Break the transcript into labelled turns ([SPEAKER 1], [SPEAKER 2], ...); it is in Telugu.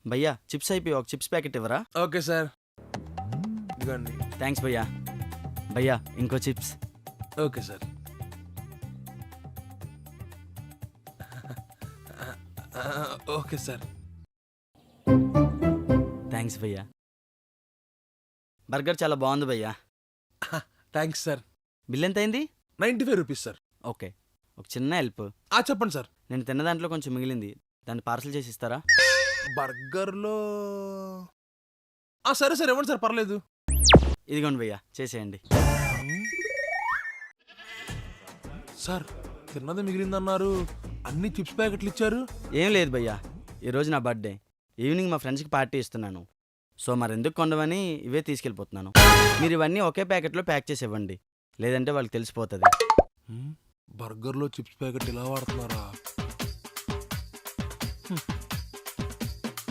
[SPEAKER 1] భయ్యా చిప్స్ అయిపోయి ఒక చిప్స్ ప్యాకెట్ ఇవ్వరా?
[SPEAKER 2] ఓకే సార్, ఇదిగోండి.
[SPEAKER 1] థ్యాంక్స్ భయ్యా. భయ్యా ఇంకో chips.
[SPEAKER 2] Okay sir. Okay sir.
[SPEAKER 1] Thanks భయ్యా. బర్గర్ చాలా బాగుంది భయ్యా.
[SPEAKER 2] Thanks sir.
[SPEAKER 1] బిల్ ఎంత అయింది?
[SPEAKER 2] 95 రూపీస్ సార్.
[SPEAKER 1] ఓకే, ఒక చిన్న హెల్ప్.
[SPEAKER 2] చెప్పండి సార్.
[SPEAKER 1] నేను తిన్న దాంట్లో కొంచెం మిగిలింది, దాన్ని పార్సల్ చేసి ఇస్తారా?
[SPEAKER 2] బర్గర్లో సరే సార్, ఇవ్వండి సార్, పర్లేదు.
[SPEAKER 1] ఇదిగోండి భయ్యా, చేసేయండి.
[SPEAKER 2] సార్, తిన్నది మిగిలిందన్నారు, అన్ని చిప్స్ ప్యాకెట్లు ఇచ్చారు.
[SPEAKER 1] ఏం లేదు భయ్యా, ఈరోజు నా బర్త్డే. ఈవినింగ్ మా ఫ్రెండ్స్కి పార్టీ ఇస్తున్నాను. సో మరెందుకు కొండవని ఇవే తీసుకెళ్ళిపోతున్నాను. మీరు ఇవన్నీ ఒకే ప్యాకెట్లో ప్యాక్ చేసి ఇవ్వండి, లేదంటే వాళ్ళకి తెలిసిపోతుంది.
[SPEAKER 2] బర్గర్లో చిప్స్ ప్యాకెట్ ఇలా వాడుతున్నారా?